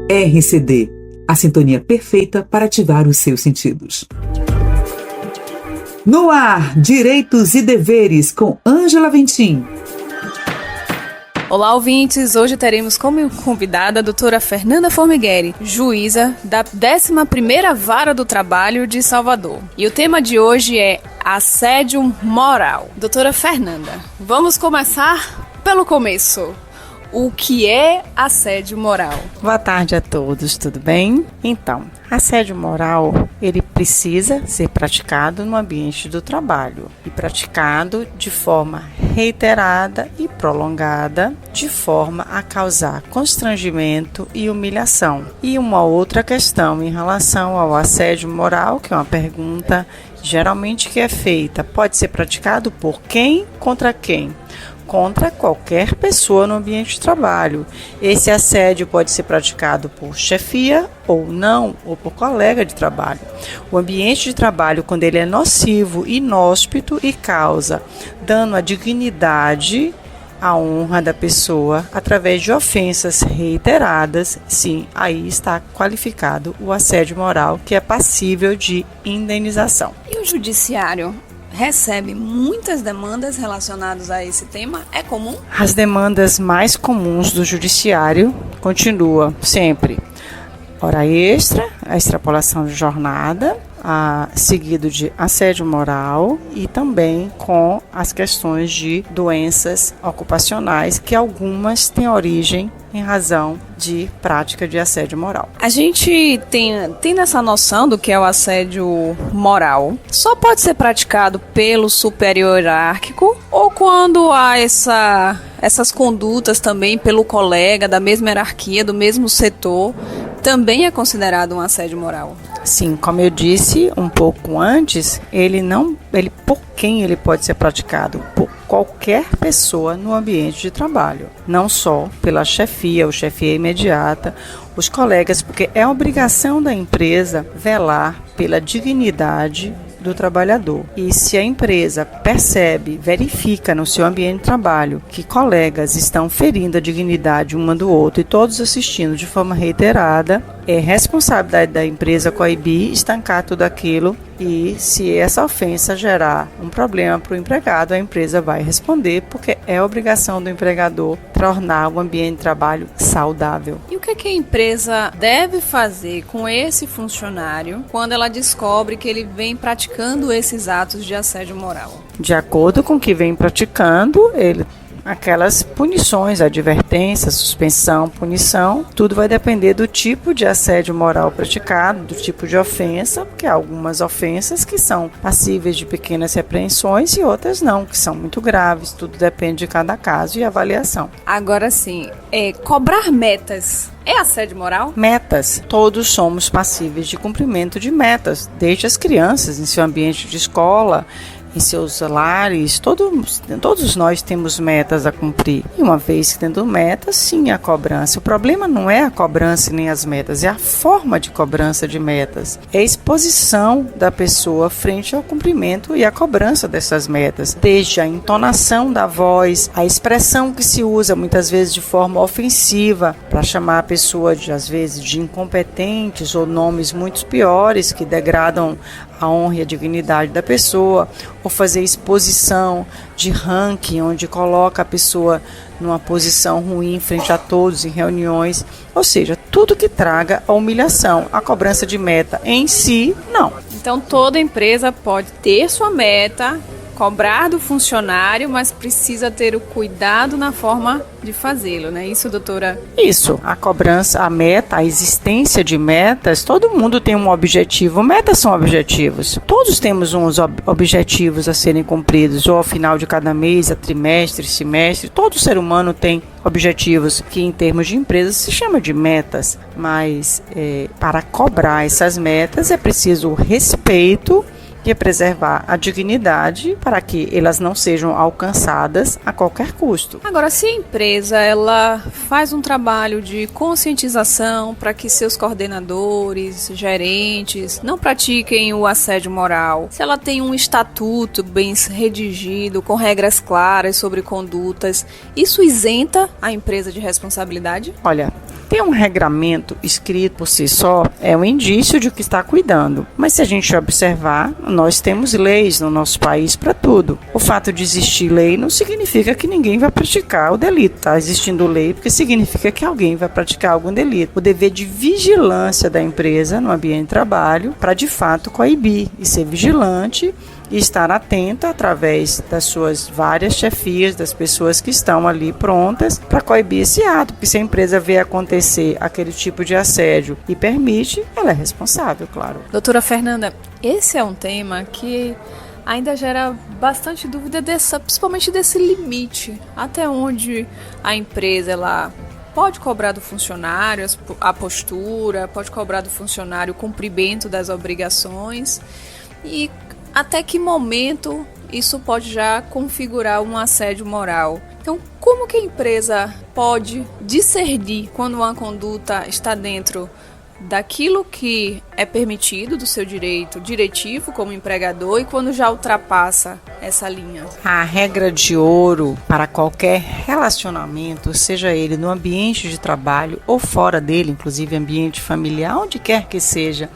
RCD, a sintonia perfeita para ativar os seus sentidos. No ar, Direitos e Deveres, com Ângela Ventim. Olá, ouvintes! Hoje teremos como convidada a doutora Fernanda Formigueri, juíza da 11ª Vara do Trabalho de Salvador. E o tema de hoje é assédio moral. Doutora Fernanda, vamos começar pelo começo. O que é assédio moral? Boa tarde a todos, tudo bem? Então, assédio moral, ele precisa ser praticado no ambiente do trabalho e praticado de forma reiterada e prolongada, de forma a causar constrangimento e humilhação. E uma outra questão em relação ao assédio moral, que é uma pergunta geralmente que é feita, pode ser praticado por quem contra quem? Contra qualquer pessoa no ambiente de trabalho. Esse assédio pode ser praticado por chefia ou não, ou por colega de trabalho. O ambiente de trabalho, quando ele é nocivo, inóspito e causa dano à dignidade, à honra da pessoa, através de ofensas reiteradas, sim, aí está qualificado o assédio moral, que é passível de indenização. E o judiciário recebe muitas demandas relacionadas a esse tema? É comum? As demandas mais comuns do judiciário continuam sempre hora extra, a extrapolação de jornada, seguido de assédio moral e também com as questões de doenças ocupacionais, que algumas têm origem em razão de prática de assédio moral. A gente tem essa noção do que é o assédio moral. Só pode ser praticado pelo superior hierárquico ou quando há essas condutas também pelo colega da mesma hierarquia, do mesmo setor, também é considerado um assédio moral? Sim, como eu disse um pouco antes, por quem ele pode ser praticado? Por qualquer pessoa no ambiente de trabalho, não só pela chefia ou chefia imediata, os colegas, porque é obrigação da empresa velar pela dignidade do trabalhador. E se a empresa verifica no seu ambiente de trabalho que colegas estão ferindo a dignidade uma do outro e todos assistindo de forma reiterada, é responsabilidade da empresa coibir, estancar tudo aquilo, e se essa ofensa gerar um problema para o empregado, a empresa vai responder, porque é obrigação do empregador tornar o ambiente de trabalho saudável. E o que a empresa deve fazer com esse funcionário quando ela descobre que ele vem praticando esses atos de assédio moral? De acordo com o que vem praticando, aquelas punições, advertência, suspensão, punição, tudo vai depender do tipo de assédio moral praticado, do tipo de ofensa, porque há algumas ofensas que são passíveis de pequenas repreensões e outras não, que são muito graves, tudo depende de cada caso e avaliação. Agora sim, cobrar metas é assédio moral? Metas. Todos somos passíveis de cumprimento de metas, desde as crianças em seu ambiente de escola, em seus lares, todos nós temos metas a cumprir. E uma vez que tendo metas, sim, a cobrança. O problema não é a cobrança nem as metas, é a forma de cobrança de metas. É a exposição da pessoa frente ao cumprimento e à cobrança dessas metas. Desde a entonação da voz, a expressão que se usa muitas vezes de forma ofensiva para chamar a pessoa, às vezes, de incompetentes ou nomes muito piores que degradam a honra e a dignidade da pessoa, ou fazer exposição de ranking, onde coloca a pessoa numa posição ruim frente a todos em reuniões, ou seja, tudo que traga a humilhação. A cobrança de meta em si, não. Então toda empresa pode ter sua meta, cobrar do funcionário, mas precisa ter o cuidado na forma de fazê-lo, não é isso, doutora? Isso, a cobrança, a meta, a existência de metas, todo mundo tem um objetivo, metas são objetivos. Todos temos uns objetivos a serem cumpridos, ou ao final de cada mês, a trimestre, semestre, todo ser humano tem objetivos que em termos de empresa se chama de metas, mas para cobrar essas metas é preciso o respeito e preservar a dignidade para que elas não sejam alcançadas a qualquer custo. Agora, se a empresa ela faz um trabalho de conscientização para que seus coordenadores, gerentes não pratiquem o assédio moral, se ela tem um estatuto bem redigido, com regras claras sobre condutas, isso isenta a empresa de responsabilidade? Olha, ter um regramento escrito por si só é um indício de que está cuidando. Mas se a gente observar, nós temos leis no nosso país para tudo. O fato de existir lei não significa que ninguém vai praticar o delito. Está existindo lei porque significa que alguém vai praticar algum delito. O dever de vigilância da empresa no ambiente de trabalho para de fato coibir e ser vigilante e estar atenta através das suas várias chefias, das pessoas que estão ali prontas para coibir esse ato, porque se a empresa vê acontecer aquele tipo de assédio e permite, ela é responsável, claro. Doutora Fernanda, esse é um tema que ainda gera bastante dúvida, principalmente desse limite, até onde a empresa ela pode cobrar do funcionário a postura, pode cobrar do funcionário o cumprimento das obrigações e até que momento isso pode já configurar um assédio moral. Então, como que a empresa pode discernir quando uma conduta está dentro daquilo que é permitido do seu direito diretivo como empregador e quando já ultrapassa essa linha? A regra de ouro para qualquer relacionamento, seja ele no ambiente de trabalho ou fora dele, inclusive ambiente familiar, onde quer que seja,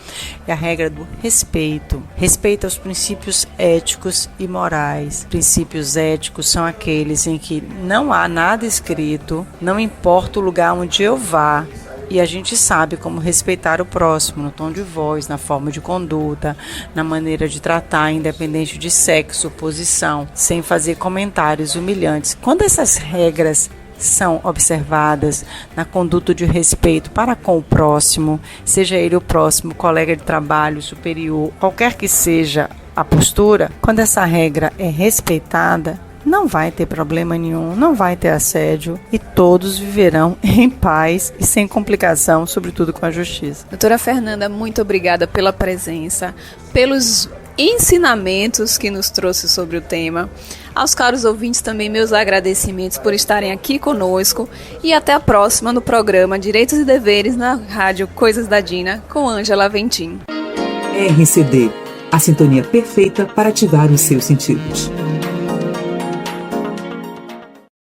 é a regra do respeito. Respeito aos princípios éticos e morais. Princípios éticos são aqueles em que não há nada escrito, não importa o lugar onde eu vá, e a gente sabe como respeitar o próximo, no tom de voz, na forma de conduta, na maneira de tratar, independente de sexo, posição, sem fazer comentários humilhantes. Quando essas regras são observadas na conduta de respeito para com o próximo, seja ele o próximo, colega de trabalho, superior, qualquer que seja a postura, quando essa regra é respeitada, não vai ter problema nenhum, não vai ter assédio e todos viverão em paz e sem complicação, sobretudo com a justiça. Doutora Fernanda, muito obrigada pela presença, pelos ensinamentos que nos trouxe sobre o tema. Aos caros ouvintes também meus agradecimentos por estarem aqui conosco e até a próxima no programa Direitos e Deveres na rádio Coisas da Dina com Ângela Ventim. RCD, a sintonia perfeita para ativar os seus sentidos.